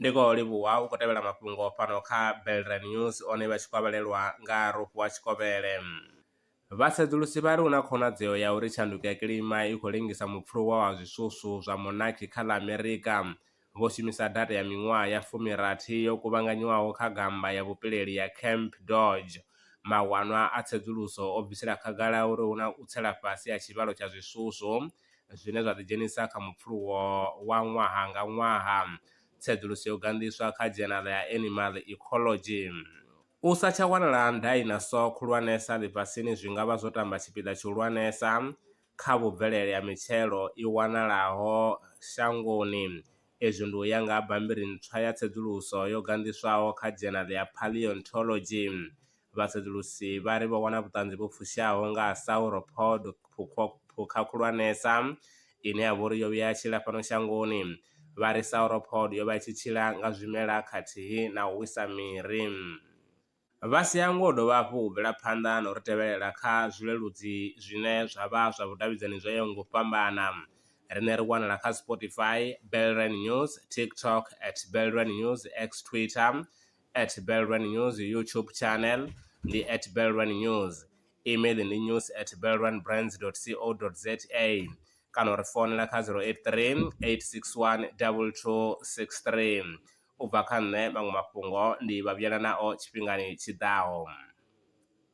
ndiko livhuwa u khou tevhela mafhungo fhano kha Belrand News one vha tshi kovhelelwa nga Rofhiwa Tshikovhele. Vhasedzulusi vha ri hu na khonadzeo ya uri tshanduko ya kilima i khou lengisa mupfuluwa wa zwisusu zwa monaki kha ḽa Amerika. Vho shumisa data ya miṅwaha ya 60 yo kuvhanganyiwaho kha gamba ya vhupileli ya Camp Dodge. Mawanwa a tsedzuluso o bvisela khagala uri hu na u tsela fhasi ha tshivhalo tsha zwisusu zwine zwa ḓidzhenisa kha mupfuluwo wa ṅwaha nga ṅwaha. Tsedzuluso yo gandiswa kha Journal ya Animal Ecology. U sa tsha wanala dinosaur khulwanesa ḽifhasini zwi nga vha zwo tamba tshipiḓa tshihulwanesa kha vhubvelele ya mitshelo i wanalaho shangoni. Ezwi ndi u ya nga bammbiri ntswa ya tsedzuluso yo gandiswaho kha Journal ya Paleontology. Vhasedzulusi vha ri vho wana vhuṱanzi vhu fushaho nga sauropod, phukha khulwanesa ine ya vha uri yo vhuya ya tshila fhano shangoni. Vha ri sauropod yo vha i tshi tshila nga zwimela khathihi na u wisa miri. Vha si hangwe u dovha hafhu u bvela phanḓa na u ri tevhelela kha zwileludzi zwine zwa vha zwa vhudavhidzani zwo yaho nga u fhambana. Rine ri wanala kha Spotify, Belrand News, TikTok @Belrand News, X Twitter @Belrand News, YouTube channel ndi @Belrand News, email ndi news@belrandbrands.co.za kana uri fonela kha 083 861 2263. Ubva kha nṋe maṅwe mafhungo ndi vhavhuyela nao tshifhingani tshiḓaho.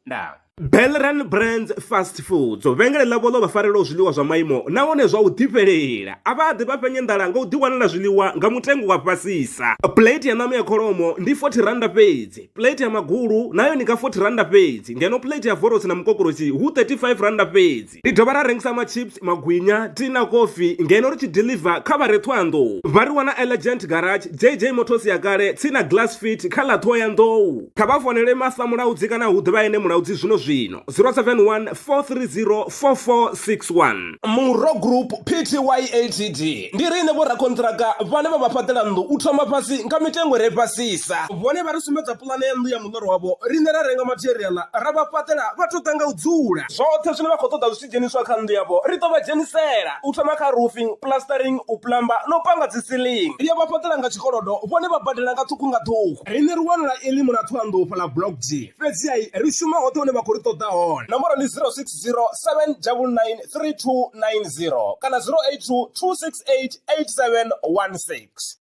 Ndaa. Belrand Brands Fast Foods vhengele ḽavho ḽo vha farelaho zwiḽiwa zwa maimo nahone zwa u ḓifhelela. A vha ḓi vha fhe nyanḓala nga u ḓiwanela zwiḽiwa nga mutengo wa fhasisa. Plate ya ṋama ya kholomo ndi 40 randa fhedzi, plate ya magulu nayo ndi nga 40 randa fhedzi, ngeno plate ya voros na mukokoroshi hu 35 randa fhedzi. Ndi dovha ra rengisa machips, magwinya, tea na kofi ngeno ri tshi deliver kha vha re Thohoyandou. Vha ri wana Elegant Garage, JJ Motors ya kale, tsina Glass Fit kha ḽa Thohoyandou. Kha vha fonele Masa Mulaudzi kana hu ḓivha ene Mulaudzi zwino zwino 071 430 4461. Muro Group Pty Ltd ndi rine vho rakontraka vhane vha vha fhaṱela nnḓu u thoma fhasi nga mitengo re fhasisa. Vhone vha ri sumbedza puḽane ya nnḓu ya muḽoro wavho, rine ra renga material ra vha fhaṱela vha ṱoḓa nga u dzula. Zwoṱhe zwine vha khou ṱoḓa zwi tshi dzheniswa kha nnḓu yavho ri ḓo vha dzhenisela, u thoma kha roofing, plastering, u plumber no panga dzi ceiling. Ri ya vha fhaṱela nga tshikolodo, vhone vha badela nga ṱhukhu nga ṱhukhu. Rine ri wanala Elimu na Thohoyandou fhaḽa Block G. Fhedziha ri shuma hoṱhe hune vha khou ri ṱoḓa hone. Nomboro ndi 060 799 3290 kana 082 268 8716.